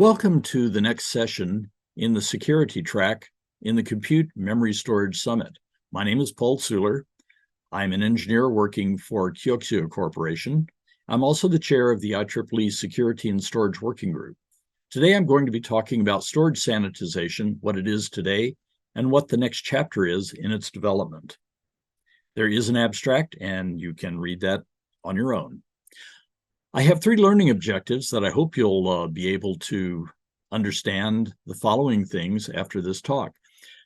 Welcome to the next session in the security track in the Compute Memory Storage Summit. My name is Paul Suhler. I'm an engineer working for Kioxia Corporation. I'm also the chair of the IEEE Security and Storage Working Group. Today, I'm going to be talking about storage sanitization, what it is today, and what the next chapter is in its development. There is an abstract, and you can read that on your own. I have three learning objectives that I hope you'll be able to understand the following things after this talk.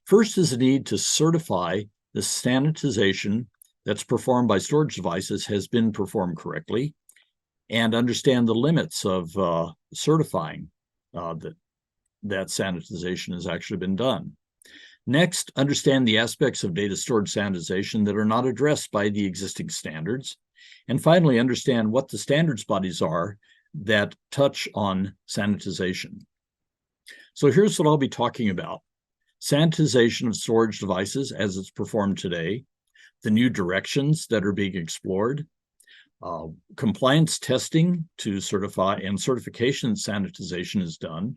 First is the need to certify the sanitization that's performed by storage devices has been performed correctly, and understand the limits of certifying that sanitization has actually been done. Next, understand the aspects of data storage sanitization that are not addressed by the existing standards. And finally, understand what the standards bodies are that touch on sanitization. So here's what I'll be talking about. Sanitization of storage devices as it's performed today, the new directions that are being explored, compliance testing to certify and certification sanitization is done,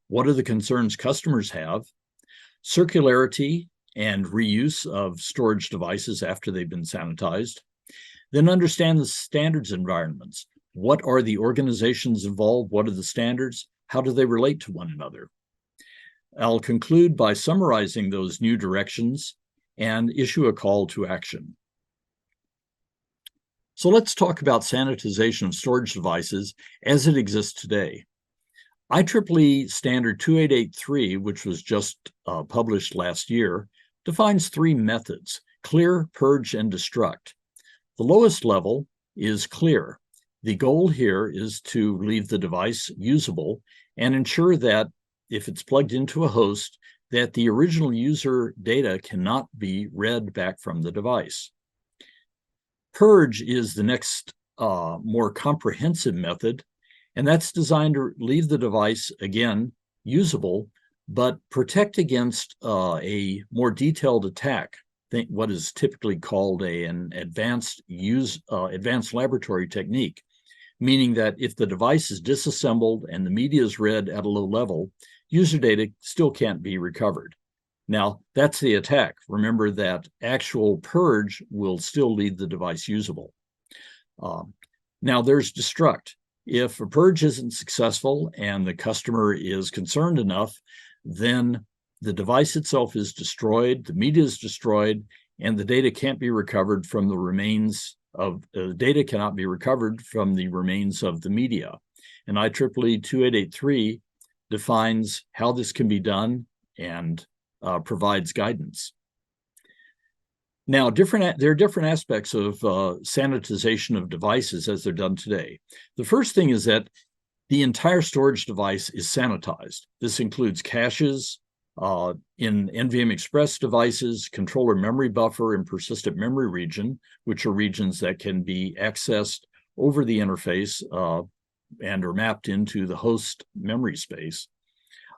what are the concerns customers have, circularity and reuse of storage devices after they've been sanitized. Then understand the standards environments. What are the organizations involved? What are the standards? How do they relate to one another? I'll conclude by summarizing those new directions and issue a call to action. So let's talk about sanitization of storage devices as it exists today. IEEE Standard 2883, which was just published last year, defines three methods: clear, purge, and destruct. The lowest level is clear. The goal here is to leave the device usable and ensure that if it's plugged into a host, that the original user data cannot be read back from the device. Purge is the next more comprehensive method, and that's designed to leave the device, again, usable, but protect against a more detailed attack. What is typically called an advanced laboratory technique, meaning that if the device is disassembled and the media is read at a low level, user data still can't be recovered. Now, that's the attack. Remember that actual purge will still leave the device usable. Now, there's destruct. If a purge isn't successful and the customer is concerned enough, then the device itself is destroyed, the media is destroyed, and the data can't be recovered from the remains of data cannot be recovered from the remains of the media. And IEEE 2883 defines how this can be done and provides guidance. Now, there are different aspects of sanitization of devices as they're done today. The first thing is that the entire storage device is sanitized. This includes caches, in NVMe Express devices, controller memory buffer, and persistent memory region, which are regions that can be accessed over the interface and are mapped into the host memory space.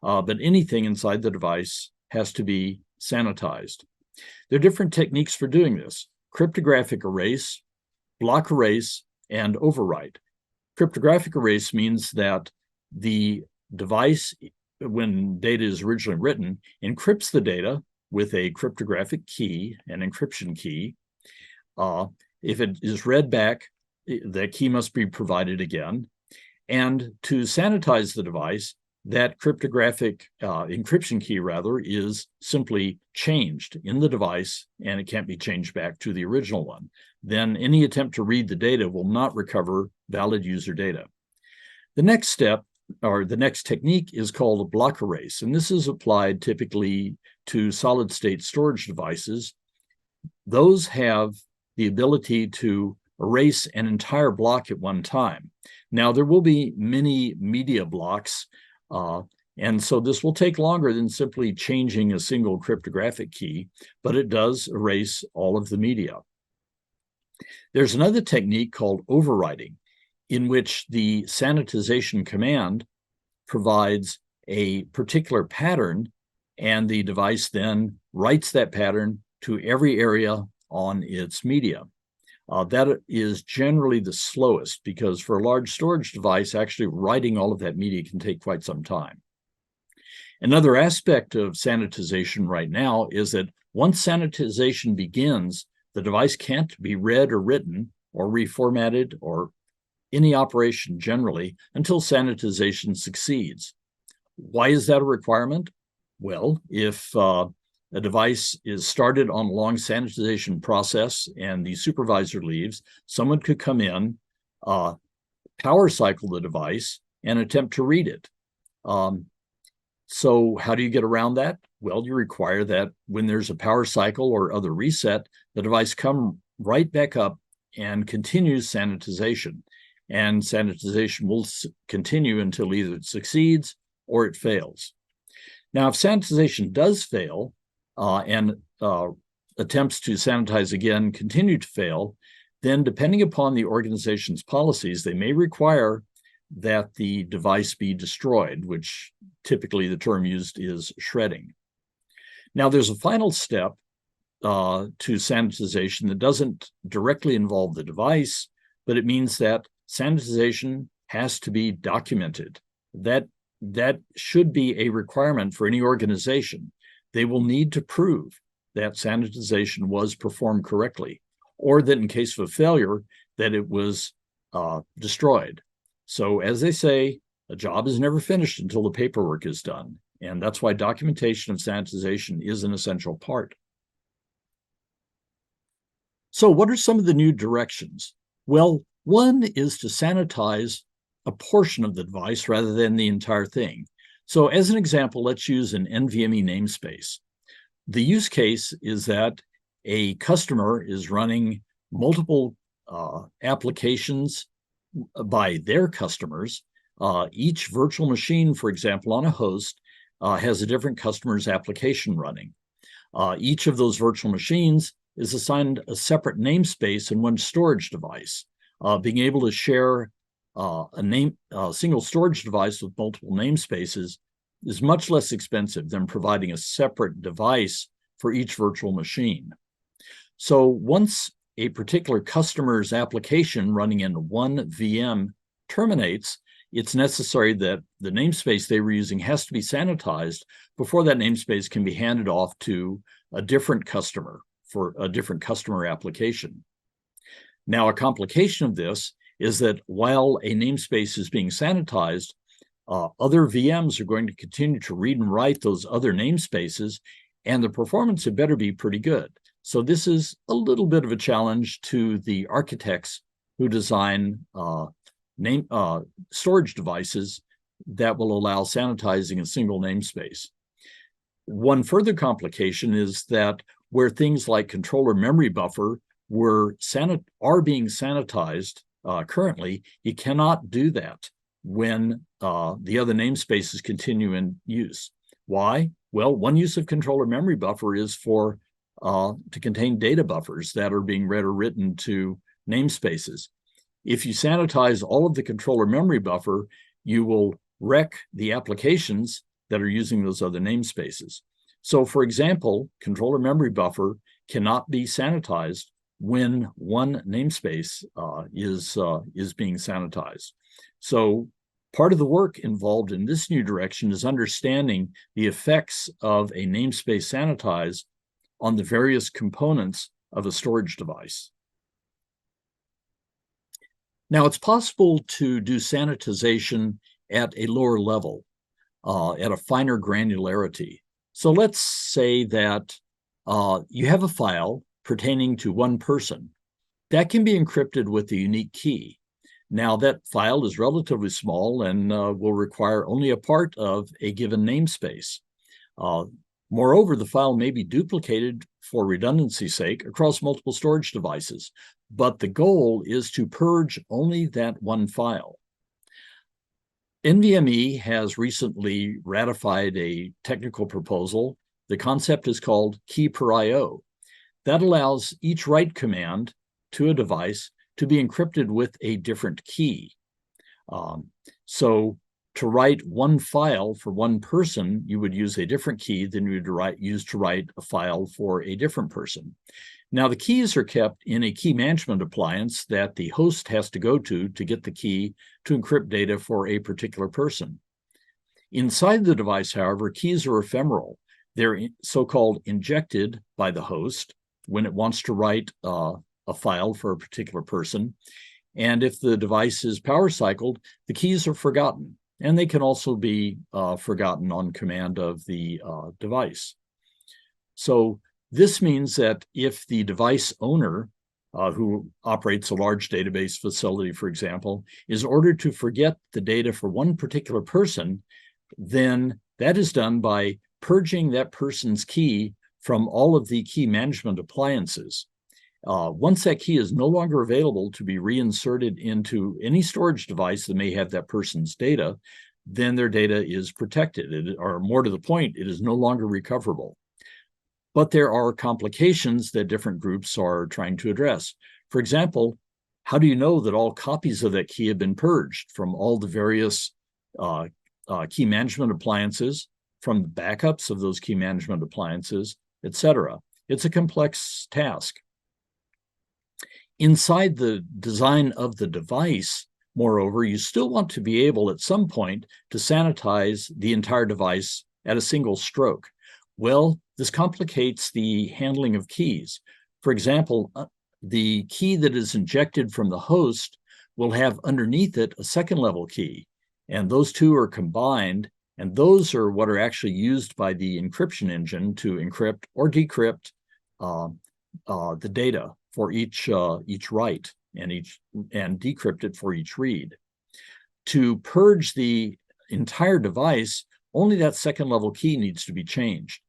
But anything inside the device has to be sanitized. There are different techniques for doing this: cryptographic erase, block erase, and overwrite. Cryptographic erase means that the device, when data is originally written, encrypts the data with a cryptographic key, an encryption key. If it is read back, that key must be provided again. And to sanitize the device, that cryptographic encryption key, is simply changed in the device, and it can't be changed back to the original one. Then any attempt to read the data will not recover valid user data. The next step, or the next technique, is called a block erase, and this is applied typically to solid-state storage devices. Those have the ability to erase an entire block at one time. Now, there will be many media blocks, and so this will take longer than simply changing a single cryptographic key, but it does erase all of the media. There's another technique called overwriting, in which the sanitization command provides a particular pattern, and the device then writes that pattern to every area on its media. That is generally the slowest because for a large storage device, actually writing all of that media can take quite some time. Another aspect of sanitization right now is that once sanitization begins, the device can't be read or written or reformatted or any operation generally until sanitization succeeds. Why is that a requirement? Well, if a device is started on a long sanitization process and the supervisor leaves, someone could come in, power cycle the device, and attempt to read it. So how do you get around that? Well, you require that when there's a power cycle or other reset, the device come right back up and continues sanitization. And sanitization will continue until either it succeeds or it fails. Now, if sanitization does fail and attempts to sanitize again continue to fail, then depending upon the organization's policies, they may require that the device be destroyed, which typically the term used is shredding. Now, there's a final step to sanitization that doesn't directly involve the device, but it means that sanitization has to be documented. That should be a requirement for any organization. They will need to prove that sanitization was performed correctly, or that in case of a failure, that it was destroyed. So as they say, a job is never finished until the paperwork is done. And that's why documentation of sanitization is an essential part. So what are some of the new directions? Well, one is to sanitize a portion of the device rather than the entire thing. So as an example, let's use an NVMe namespace. The use case is that a customer is running multiple applications by their customers. Each virtual machine, for example, on a host has a different customer's application running. Each of those virtual machines is assigned a separate namespace in one storage device. Being able to share a single storage device with multiple namespaces is much less expensive than providing a separate device for each virtual machine. So once a particular customer's application running in one VM terminates, it's necessary that the namespace they were using has to be sanitized before that namespace can be handed off to a different customer for a different customer application. Now, a complication of this is that while a namespace is being sanitized, other VMs are going to continue to read and write those other namespaces, and the performance had better be pretty good. So this is a little bit of a challenge to the architects who design storage devices that will allow sanitizing a single namespace. One further complication is that where things like controller memory buffer are being sanitized currently, you cannot do that when the other namespaces continue in use. Why? Well, one use of controller memory buffer is to contain data buffers that are being read or written to namespaces. If you sanitize all of the controller memory buffer, you will wreck the applications that are using those other namespaces. So, for example, controller memory buffer cannot be sanitized when one namespace is being sanitized. So part of the work involved in this new direction is understanding the effects of a namespace sanitized on the various components of a storage device. Now, it's possible to do sanitization at a lower level, at a finer granularity. So let's say that you have a file pertaining to one person. That can be encrypted with a unique key. Now, that file is relatively small and will require only a part of a given namespace. Moreover, the file may be duplicated for redundancy's sake across multiple storage devices, but the goal is to purge only that one file. NVMe has recently ratified a technical proposal. The concept is called key per IO. That allows each write command to a device to be encrypted with a different key. So to write one file for one person, you would use a different key than you would use to write a file for a different person. Now, the keys are kept in a key management appliance that the host has to go to get the key to encrypt data for a particular person. Inside the device, however, keys are ephemeral. They're so-called injected by the host when it wants to write a file for a particular person. And if the device is power cycled, the keys are forgotten. And they can also be forgotten on command of the device. So this means that if the device owner, who operates a large database facility, for example, is ordered to forget the data for one particular person, then that is done by purging that person's key from all of the key management appliances. Once that key is no longer available to be reinserted into any storage device that may have that person's data, then their data is protected, or more to the point, it is no longer recoverable. But there are complications that different groups are trying to address. For example, how do you know that all copies of that key have been purged from all the various key management appliances, from the backups of those key management appliances, etc.? It's a complex task. Inside the design of the device, moreover, you still want to be able at some point to sanitize the entire device at a single stroke. Well, this complicates the handling of keys. For example, the key that is injected from the host will have underneath it a second level key, and those two are combined, and those are what are actually used by the encryption engine to encrypt or decrypt the data for each write and decrypt it for each read. To purge the entire device, only that second level key needs to be changed,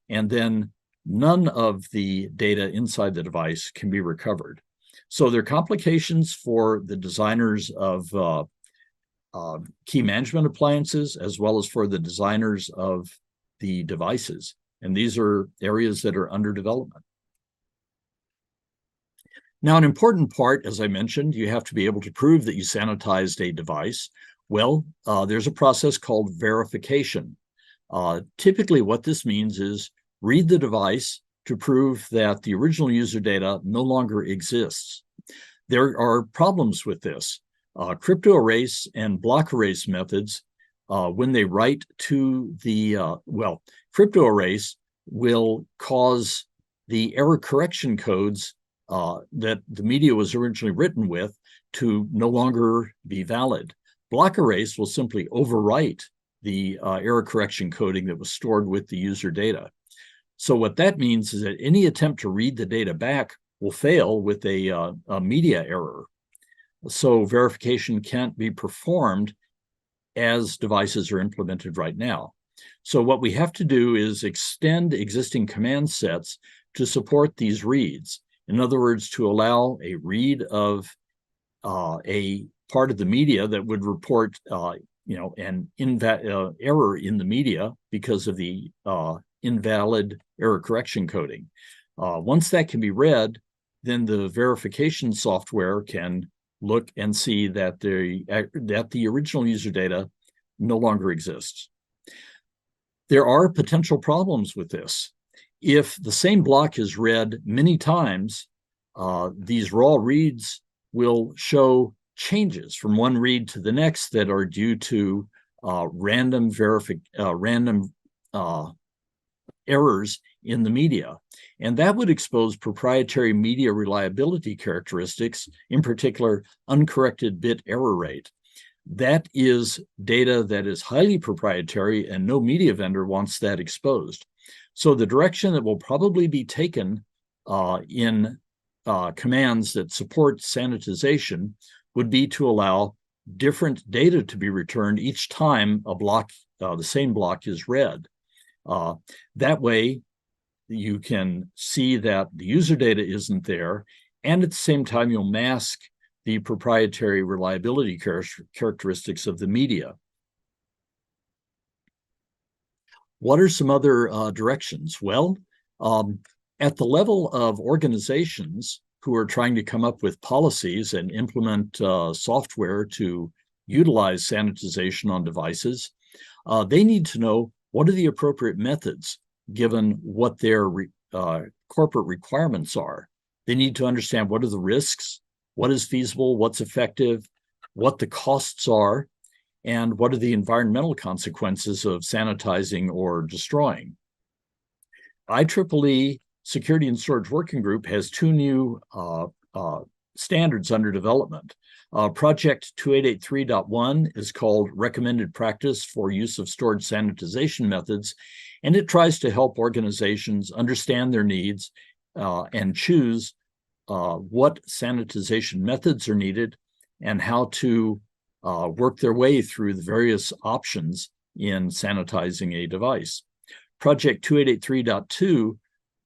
and then none of the data inside the device can be recovered. So there are complications for the designers of key management appliances, as well as for the designers of the devices. And these are areas that are under development. Now, an important part, as I mentioned, you have to be able to prove that you sanitized a device. Well, there's a process called verification. Typically, what this means is read the device to prove that the original user data no longer exists. There are problems with this. Crypto erase and block erase methods, when they write to the, crypto erase will cause the error correction codes that the media was originally written with to no longer be valid. Block erase will simply overwrite the error correction coding that was stored with the user data. So what that means is that any attempt to read the data back will fail with a media error. So verification can't be performed as devices are implemented right now. So what we have to do is extend existing command sets to support these reads. In other words, to allow a read of a part of the media that would report an error in the media because of the invalid error correction coding. Once that can be read, then the verification software can look and see that the original user data no longer exists. There are potential problems with this. If the same block is read many times, these raw reads will show changes from one read to the next that are due to random errors in the media. And that would expose proprietary media reliability characteristics, in particular, uncorrected bit error rate. That is data that is highly proprietary, and no media vendor wants that exposed. So the direction that will probably be taken in commands that support sanitization would be to allow different data to be returned each time a block, the same block, is read. That way, you can see that the user data isn't there, and at the same time, you'll mask the proprietary reliability characteristics of the media. What are some other directions? Well, at the level of organizations who are trying to come up with policies and implement software to utilize sanitization on devices, they need to know what are the appropriate methods given what their corporate requirements are. They need to understand what are the risks, what is feasible, what's effective, what the costs are, and what are the environmental consequences of sanitizing or destroying. IEEE Security and Storage Working Group has two new standards under development. Project 2883.1 is called Recommended Practice for Use of Storage Sanitization Methods, and it tries to help organizations understand their needs and choose what sanitization methods are needed and how to work their way through the various options in sanitizing a device. Project 2883.2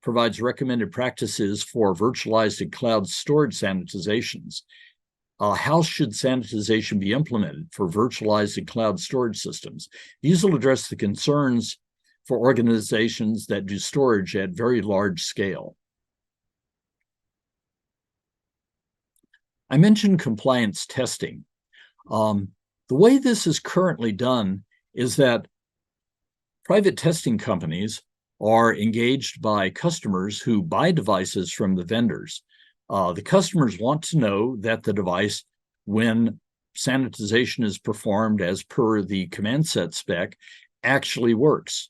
provides recommended practices for virtualized and cloud storage sanitizations. How should sanitization be implemented for virtualized and cloud storage systems? These will address the concerns for organizations that do storage at very large scale. I mentioned compliance testing. The way this is currently done is that private testing companies are engaged by customers who buy devices from the vendors. The customers want to know that the device, when sanitization is performed as per the command set spec, actually works.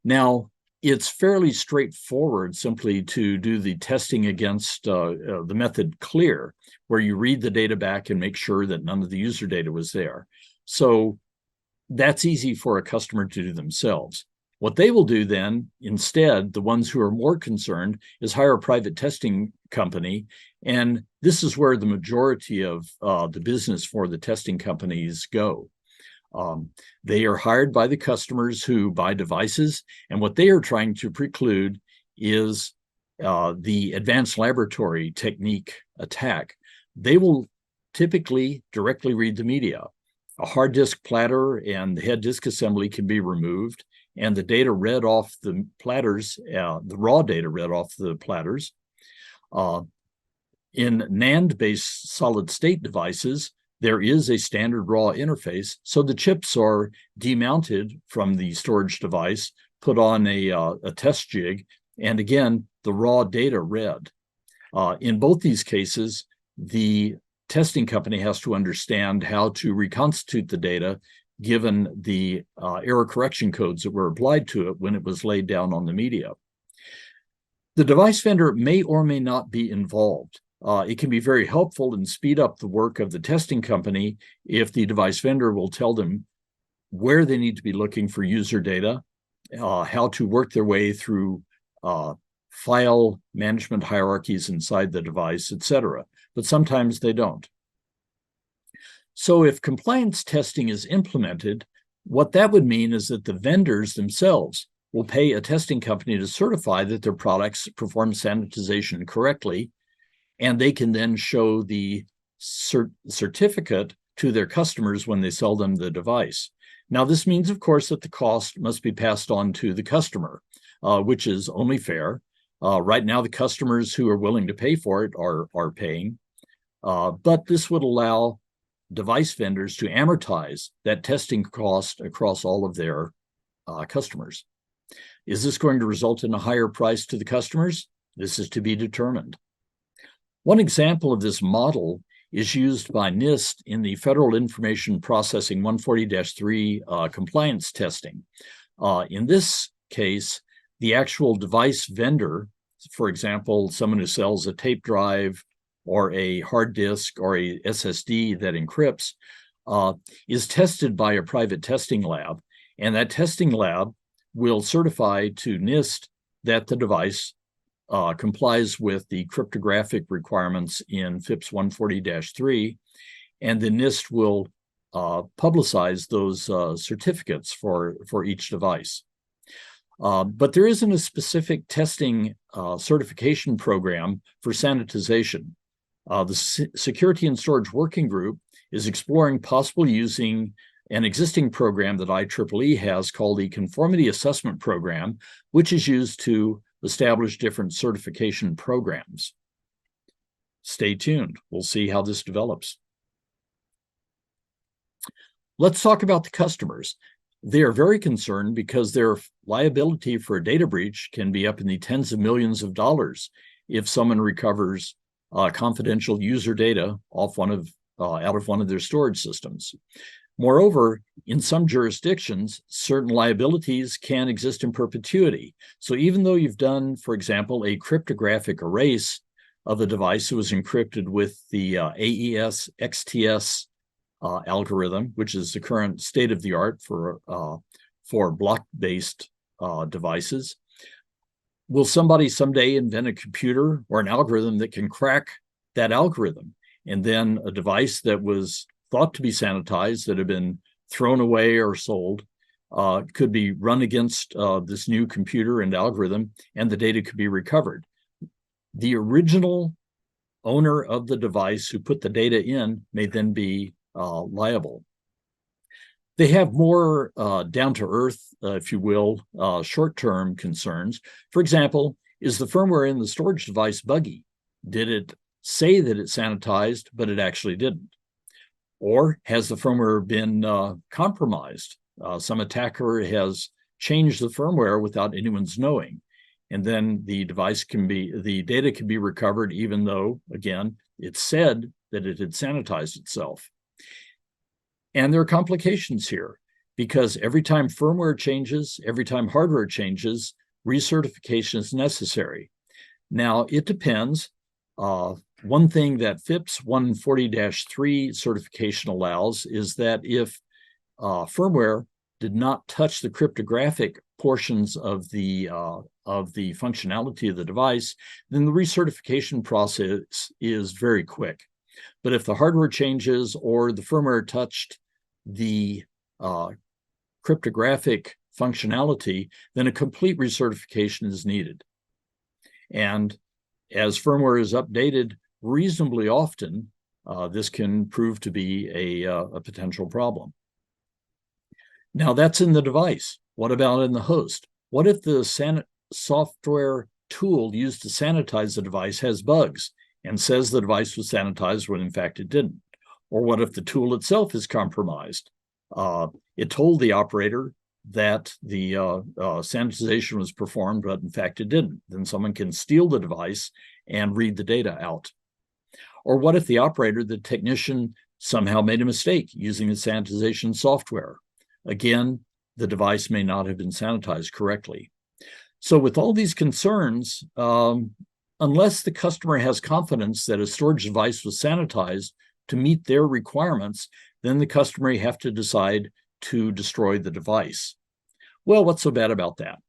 Now, it's fairly straightforward simply to do the testing against the method clear, where you read the data back and make sure that none of the user data was there. So that's easy for a customer to do themselves. What they will do then, instead, the ones who are more concerned, is hire a private testing company. And this is where the majority of the business for the testing companies go. They are hired by the customers who buy devices, and what they are trying to preclude is the advanced laboratory technique attack. They will typically directly read the media. A hard disk platter and the head disk assembly can be removed, and the data read off the platters, the raw data read off the platters. In NAND-based solid-state devices, there is a standard raw interface, so the chips are demounted from the storage device, put on a test jig, and again, the raw data read. In both these cases, the testing company has to understand how to reconstitute the data given the error correction codes that were applied to it when it was laid down on the media. The device vendor may or may not be involved. It can be very helpful and speed up the work of the testing company if the device vendor will tell them where they need to be looking for user data, how to work their way through file management hierarchies inside the device, etc. But sometimes they don't. So if compliance testing is implemented, what that would mean is that the vendors themselves will pay a testing company to certify that their products perform sanitization correctly, and they can then show the certificate to their customers when they sell them the device. Now, this means, of course, that the cost must be passed on to the customer, which is only fair. Right now, the customers who are willing to pay for it are paying, but this would allow device vendors to amortize that testing cost across all of their customers. Is this going to result in a higher price to the customers? This is to be determined. One example of this model is used by NIST in the Federal Information Processing 140-3 compliance testing. In this case, the actual device vendor, for example, someone who sells a tape drive or a hard disk or a SSD that encrypts, is tested by a private testing lab. And that testing lab will certify to NIST that the device complies with the cryptographic requirements in FIPS 140-3, and the NIST will publicize those certificates for each device. But there isn't a specific testing certification program for sanitization. The Security and Storage Working Group is exploring possible using an existing program that IEEE has called the Conformity Assessment Program, which is used to establish different certification programs. Stay tuned. We'll see how this develops. Let's talk about the customers. They are very concerned because their liability for a data breach can be up in the tens of millions of dollars. if someone recovers confidential user data off out of one of their storage systems. Moreover, in some jurisdictions, certain liabilities can exist in perpetuity. So even though you've done, for example, a cryptographic erase of a device that was encrypted with the AES XTS algorithm, which is the current state of the art for block-based devices, will somebody someday invent a computer or an algorithm that can crack that algorithm? And then a device that was thought to be sanitized, that had been thrown away or sold, could be run against this new computer and algorithm, and the data could be recovered. The original owner of the device who put the data in may then be liable. They have more down-to-earth, if you will, short-term concerns. For example, is the firmware in the storage device buggy? Did it say that it sanitized, but it actually didn't? Or has the firmware been compromised? Some attacker has changed the firmware without anyone's knowing. And then the data can be recovered even though, again, it said that it had sanitized itself. And there are complications here because every time firmware changes, every time hardware changes, recertification is necessary. Now, it depends. One thing that FIPS 140-3 certification allows is that if firmware did not touch the cryptographic portions of the functionality of the device, then the recertification process is very quick. But if the hardware changes or the firmware touched the cryptographic functionality, then a complete recertification is needed. And as firmware is updated reasonably often, this can prove to be a potential problem. Now that's in the device. What about in the host? What if the software tool used to sanitize the device has bugs and says the device was sanitized when in fact it didn't? Or what if the tool itself is compromised? It told the operator that the sanitization was performed, but in fact it didn't. Then someone can steal the device and read the data out. Or what if the operator, the technician, somehow made a mistake using the sanitization software? Again, the device may not have been sanitized correctly. So with all these concerns, unless the customer has confidence that a storage device was sanitized to meet their requirements, then the customer may have to decide to destroy the device. Well, what's so bad about that?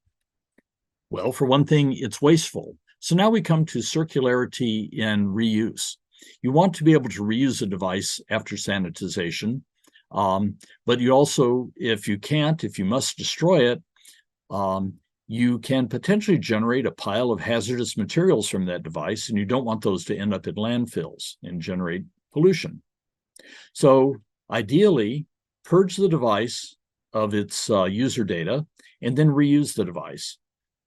Well, for one thing, it's wasteful. So now we come to circularity and reuse. You want to be able to reuse a device after sanitization, but you also, if you must destroy it, you can potentially generate a pile of hazardous materials from that device, and you don't want those to end up in landfills and generate pollution. So ideally, purge the device of its user data and then reuse the device.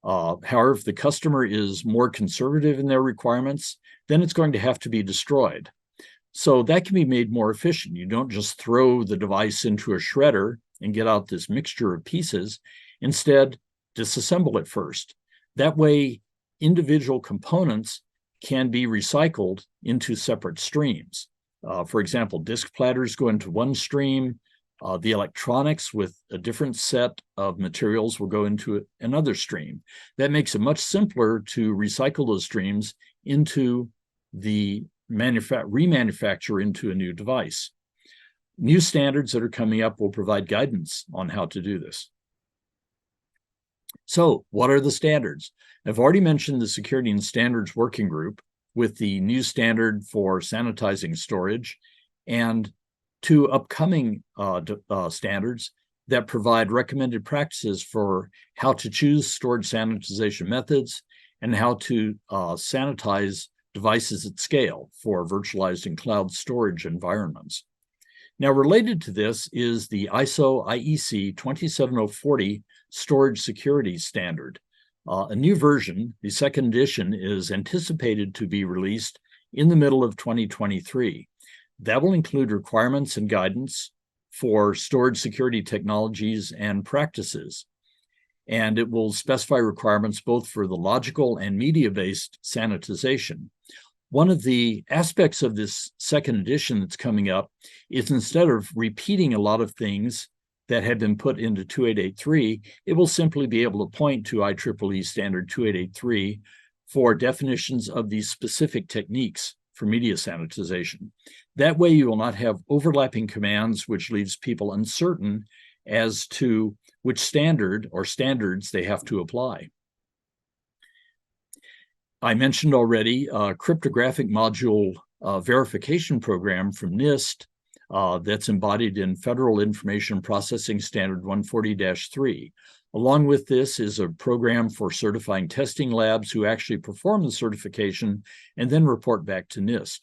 However, if the customer is more conservative in their requirements, then it's going to have to be destroyed. So that can be made more efficient. You don't just throw the device into a shredder and get out this mixture of pieces. Instead, disassemble it first. That way, individual components can be recycled into separate streams. For example, disk platters go into one stream. The electronics with a different set of materials will go into another stream. That makes it much simpler to recycle those streams into the remanufacture into a new device. New standards that are coming up will provide guidance on how to do this. So what are the standards? I've already mentioned the Security and Standards Working Group with the new standard for sanitizing storage and two upcoming standards that provide recommended practices for how to choose storage sanitization methods and how to sanitize devices at scale for virtualized and cloud storage environments. Now, related to this is the ISO IEC 27040 Storage Security Standard. A new version, the second edition, is anticipated to be released in the middle of 2023. That will include requirements and guidance for storage security technologies and practices. and it will specify requirements both for the logical and media-based sanitization. One of the aspects of this second edition that's coming up is instead of repeating a lot of things that have been put into 2883, it will simply be able to point to IEEE standard 2883 for definitions of these specific techniques for media sanitization. That way you will not have overlapping commands, which leaves people uncertain as to which standard or standards they have to apply. I mentioned already a cryptographic module verification program from NIST that's embodied in Federal Information Processing Standard 140-3. Along with this is a program for certifying testing labs who actually perform the certification and then report back to NIST.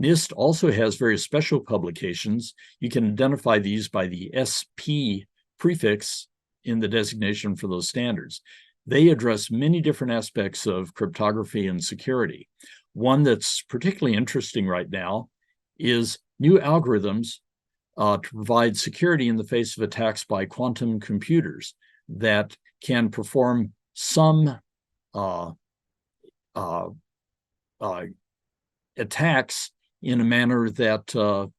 NIST also has various special publications. You can identify these by the SP prefix in the designation for those standards. They address many different aspects of cryptography and security. One that's particularly interesting right now is new algorithms to provide security in the face of attacks by quantum computers that can perform some attacks in a manner that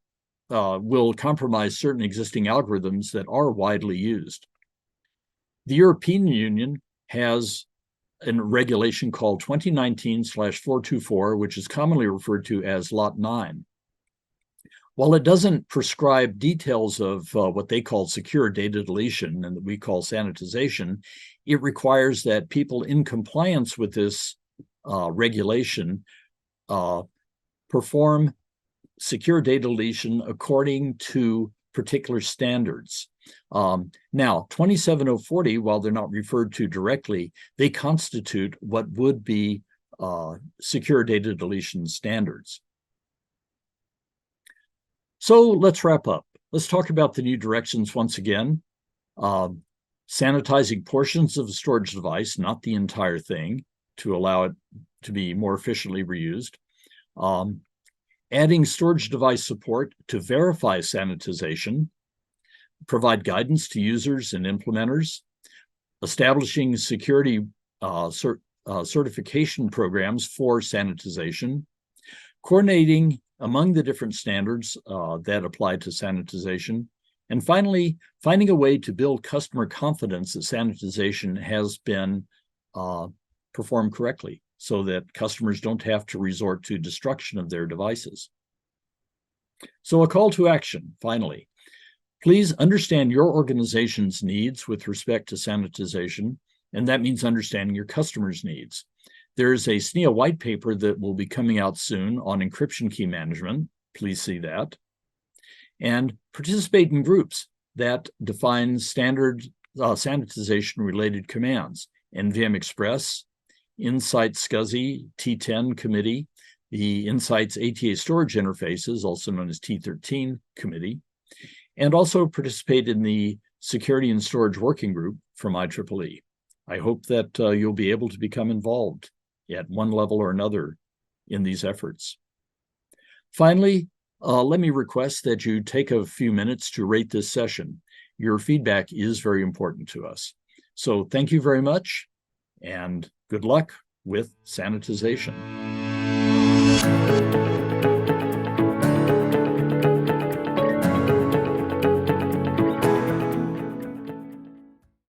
will compromise certain existing algorithms that are widely used. The European Union has a regulation called 2019/424, which is commonly referred to as Lot 9. While it doesn't prescribe details of what they call secure data deletion and that we call sanitization, it requires that people in compliance with this regulation perform secure data deletion according to particular standards. Now, 27040, while they're not referred to directly, they constitute what would be secure data deletion standards. So let's wrap up. Let's talk about the new directions once again. Sanitizing portions of the storage device, not the entire thing, to allow it to be more efficiently reused. Adding storage device support to verify sanitization, provide guidance to users and implementers, establishing security certification programs for sanitization, coordinating among the different standards that apply to sanitization, and finally, finding a way to build customer confidence that sanitization has been performed correctly so that customers don't have to resort to destruction of their devices. So a call to action, finally. Please understand your organization's needs with respect to sanitization, and that means understanding your customers' needs. There's a SNIA white paper that will be coming out soon on encryption key management. Please see that. And participate in groups that define standard sanitization-related commands. NVM Express, Insights SCSI T10 committee, the Insights ATA storage interfaces, also known as T13 committee, and also participate in the Security and Storage Working Group from IEEE. I hope that you'll be able to become involved at one level or another in these efforts. Finally, let me request that you take a few minutes to rate this session. Your feedback is very important to us. So thank you very much, and good luck with sanitization.